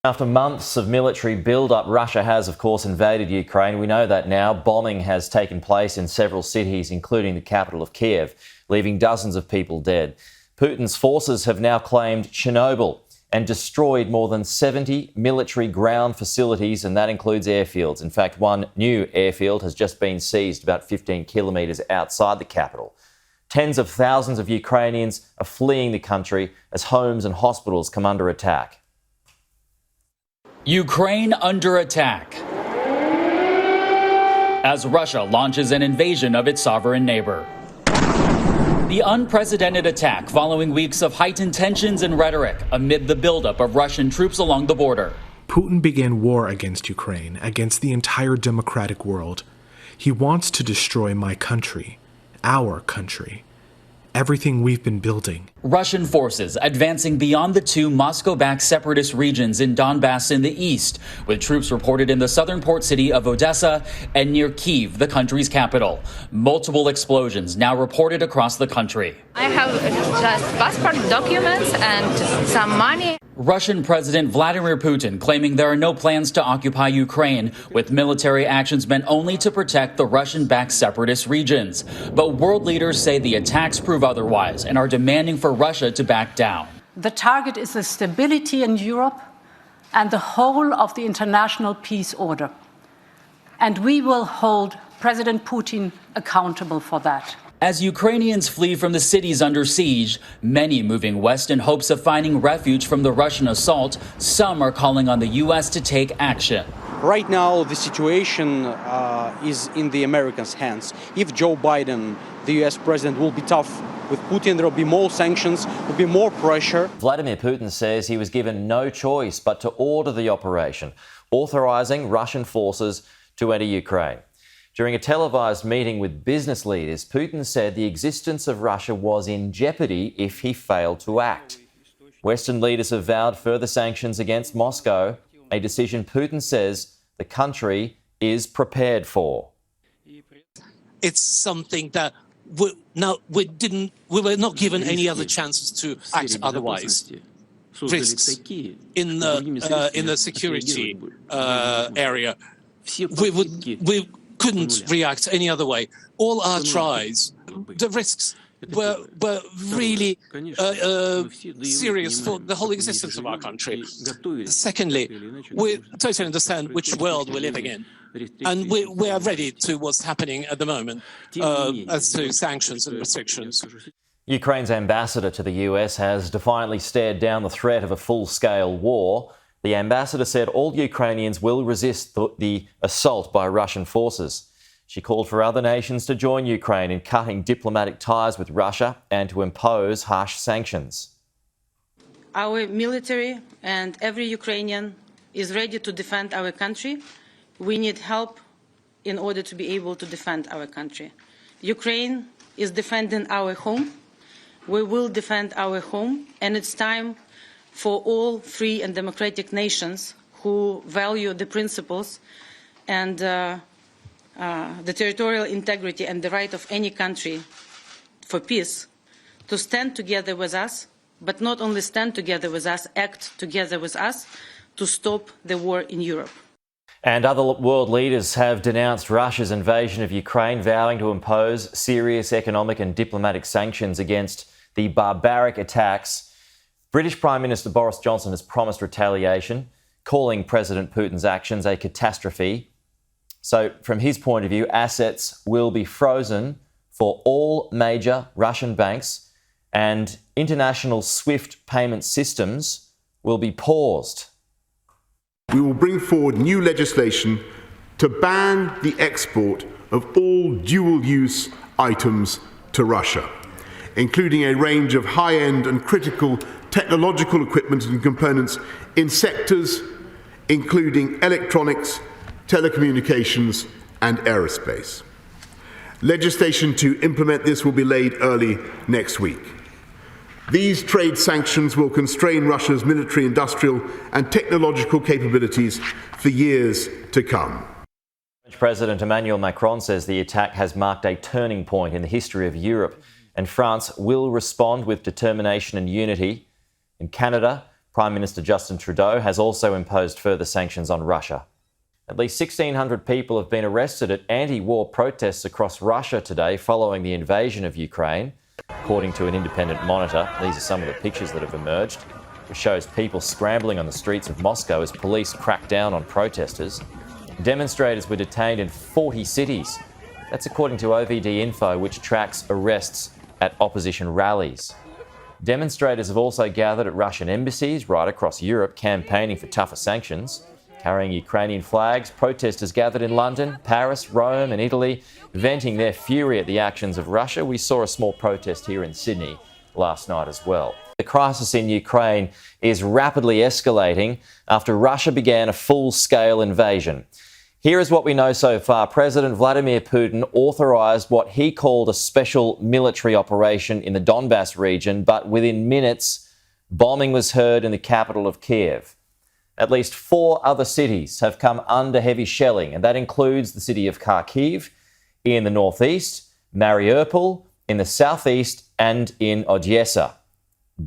After months of military build-up, Russia has, of course, invaded Ukraine. We know that now. Bombing has taken place in several cities, including the capital of Kiev, leaving dozens of people dead. Putin's forces have now claimed Chernobyl and destroyed more than 70 military ground facilities, and that includes airfields. In fact, one new airfield has just been seized about 15 kilometres outside the capital. Tens of thousands of Ukrainians are fleeing the country as homes and hospitals come under attack. Ukraine under attack as Russia launches an invasion of its sovereign neighbor. The unprecedented attack following weeks of heightened tensions and rhetoric amid the buildup of Russian troops along the border. Putin began war against Ukraine, against the entire democratic world. He wants to destroy my country, our country. Everything we've been building. Russian forces advancing beyond the two Moscow-backed separatist regions in Donbass in the east, with troops reported in the southern port city of Odessa and near Kyiv, the country's capital. Multiple explosions now reported across the country. I have just passport documents and some money. Russian President Vladimir Putin claiming there are no plans to occupy Ukraine, with military actions meant only to protect the Russian-backed separatist regions. But world leaders say the attacks prove otherwise and are demanding for Russia to back down. The target is the stability in Europe and the whole of the international peace order. And we will hold President Putin accountable for that. As Ukrainians flee from the cities under siege, many moving west in hopes of finding refuge from the Russian assault, some are calling on the U.S. to take action. Right now, the situation is in the Americans' hands. If Joe Biden, the U.S. president, will be tough with Putin, there will be more sanctions, will be more pressure. Vladimir Putin says he was given no choice but to order the operation, authorising Russian forces to enter Ukraine. During a televised meeting with business leaders, Putin said the existence of Russia was in jeopardy if he failed to act. Western leaders have vowed further sanctions against Moscow, a decision Putin says the country is prepared for. It's something that we were not given any other chances to act otherwise. Risks in the security area. We couldn't react any other way. All our tries, the risks were really serious for the whole existence of our country. Secondly, we totally understand which world we're living in, and we are ready to what's happening at the moment as to sanctions and restrictions. Ukraine's ambassador to the US has defiantly stared down the threat of a full-scale war. The ambassador said all Ukrainians will resist the assault by Russian forces. She called for other nations to join Ukraine in cutting diplomatic ties with Russia and to impose harsh sanctions. Our military and every Ukrainian is ready to defend our country. We need help in order to be able to defend our country. Ukraine is defending our home. We will defend our home, and it's time for all free and democratic nations who value the principles and the territorial integrity and the right of any country for peace to stand together with us, but not only stand together with us, act together with us to stop the war in Europe. And other world leaders have denounced Russia's invasion of Ukraine, vowing to impose serious economic and diplomatic sanctions against the barbaric attacks. British Prime Minister Boris Johnson has promised retaliation, calling President Putin's actions a catastrophe. So, from his point of view, assets will be frozen for all major Russian banks and international SWIFT payment systems will be paused. We will bring forward new legislation to ban the export of all dual-use items to Russia, including a range of high-end and critical technological equipment and components in sectors including electronics, telecommunications and aerospace. Legislation to implement this will be laid early next week. These trade sanctions will constrain Russia's military, industrial and technological capabilities for years to come. French President Emmanuel Macron says the attack has marked a turning point in the history of Europe, and France will respond with determination and unity. In Canada, Prime Minister Justin Trudeau has also imposed further sanctions on Russia. At least 1,600 people have been arrested at anti-war protests across Russia today following the invasion of Ukraine. According to an independent monitor, these are some of the pictures that have emerged, which shows people scrambling on the streets of Moscow as police crack down on protesters. Demonstrators were detained in 40 cities. That's according to OVD Info, which tracks arrests at opposition rallies. Demonstrators have also gathered at Russian embassies right across Europe, campaigning for tougher sanctions. Carrying Ukrainian flags, protesters gathered in London, Paris, Rome and Italy, venting their fury at the actions of Russia. We saw a small protest here in Sydney last night as well. The crisis in Ukraine is rapidly escalating after Russia began a full-scale invasion. Here is what we know so far. President Vladimir Putin authorised what he called a special military operation in the Donbass region, but within minutes, bombing was heard in the capital of Kiev. At least 4 other cities have come under heavy shelling, and that includes the city of Kharkiv in the northeast, Mariupol in the southeast, and in Odessa.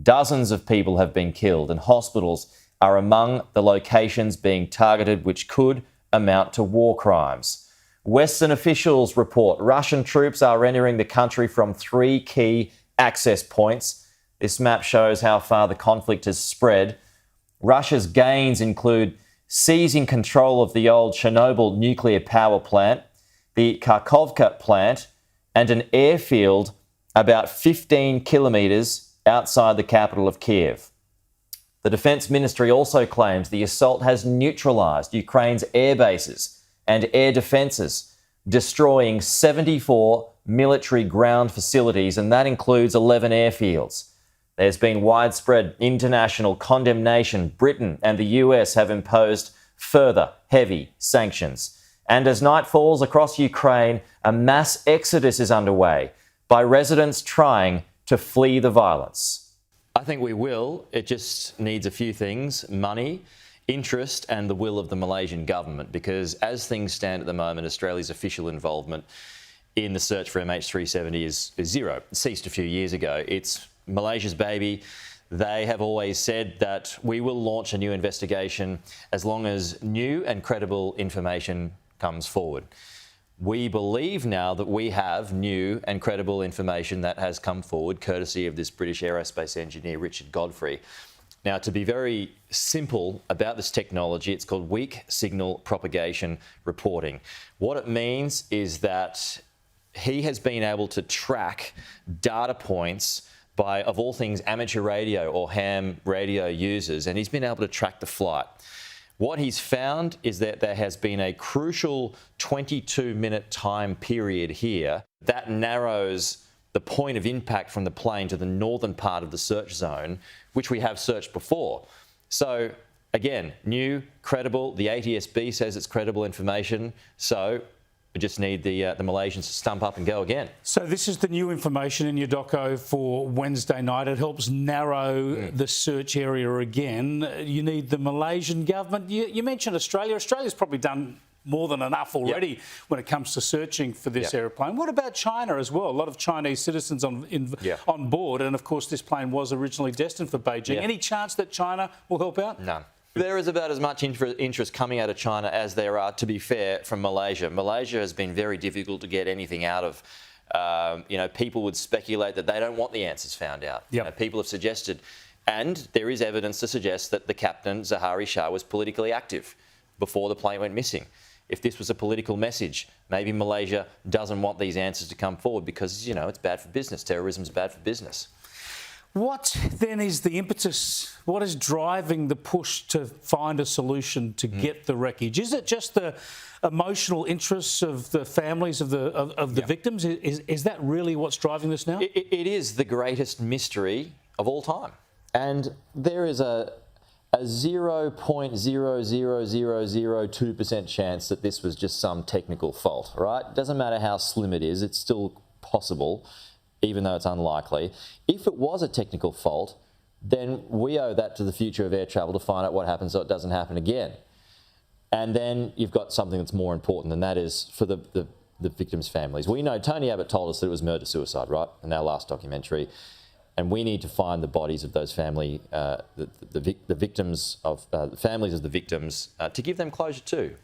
Dozens of people have been killed, and hospitals are among the locations being targeted, which could amount to war crimes. Western officials report Russian troops are entering the country from 3 key access points. This map shows how far the conflict has spread. Russia's gains include seizing control of the old Chernobyl nuclear power plant, the Kharkovka plant, and an airfield about 15 kilometres outside the capital of Kiev. The Defence Ministry also claims the assault has neutralised Ukraine's air bases and air defences, destroying 74 military ground facilities, and that includes 11 airfields. There's been widespread international condemnation. Britain and the US have imposed further heavy sanctions. And as night falls across Ukraine, a mass exodus is underway by residents trying to flee the violence. I think we will. It just needs a few things: money, interest, and the will of the Malaysian government. Because as things stand at the moment, Australia's official involvement in the search for MH370 is zero. It ceased a few years ago. It's Malaysia's baby. They have always said that we will launch a new investigation as long as new and credible information comes forward. We believe now that we have new and credible information that has come forward, courtesy of this British aerospace engineer, Richard Godfrey. Now, to be very simple about this technology, it's called weak signal propagation reporting. What it means is that he has been able to track data points by, of all things, amateur radio or ham radio users, and he's been able to track the flight. What he's found is that there has been a crucial 22-minute time period here that narrows the point of impact from the plane to the northern part of the search zone, which we have searched before. So again, new, credible. The ATSB says it's credible information. So we just need the Malaysians to stump up and go again. So this is the new information in your doco for Wednesday night. It helps narrow the search area again. You need the Malaysian government. You mentioned Australia. Australia's probably done more than enough already when it comes to searching for this aeroplane. What about China as well? A lot of Chinese citizens on board, and of course this plane was originally destined for Beijing. Any chance that China will help out? None. There is about as much interest coming out of China as there are, to be fair, from Malaysia. Malaysia has been very difficult to get anything out of. People would speculate that they don't want the answers found out. People have suggested, and there is evidence to suggest that the captain, Zahari Shah, was politically active before the plane went missing. If this was a political message, maybe Malaysia doesn't want these answers to come forward because, it's bad for business. Terrorism's bad for business. What then is the impetus? What is driving the push to find a solution to get the wreckage? Is it just the emotional interests of the families of the victims? Is that really what's driving this now? It is the greatest mystery of all time. And there is a 0.00002% chance that this was just some technical fault, right? It doesn't matter how slim it is, it's still possible, even though it's unlikely. If it was a technical fault, then we owe that to the future of air travel to find out what happens so it doesn't happen again. And then you've got something that's more important, and that is for the victims' families. We know Tony Abbott told us that it was murder-suicide, right, in our last documentary. And we need to find the bodies of those family, the victims of the families of the victims, to give them closure too.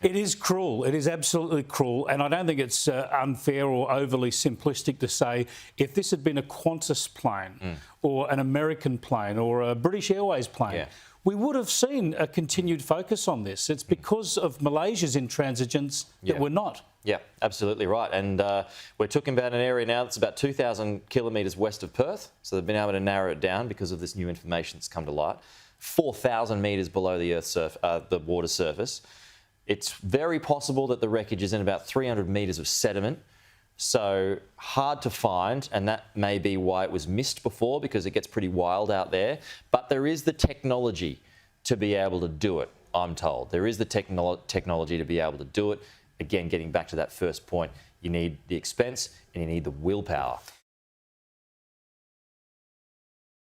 It is cruel. It is absolutely cruel. And I don't think it's unfair or overly simplistic to say if this had been a Qantas plane or an American plane or a British Airways plane, we would have seen a continued focus on this. It's because of Malaysia's intransigence that we're not. Yeah, absolutely right. And we're talking about an area now that's about 2,000 kilometres west of Perth. So they've been able to narrow it down because of this new information that's come to light. 4,000 metres below the the water surface. It's very possible that the wreckage is in about 300 metres of sediment. So hard to find, and that may be why it was missed before, because it gets pretty wild out there. But there is the technology to be able to do it, I'm told. There is the technology to be able to do it. Again, getting back to that first point, you need the expense and you need the willpower.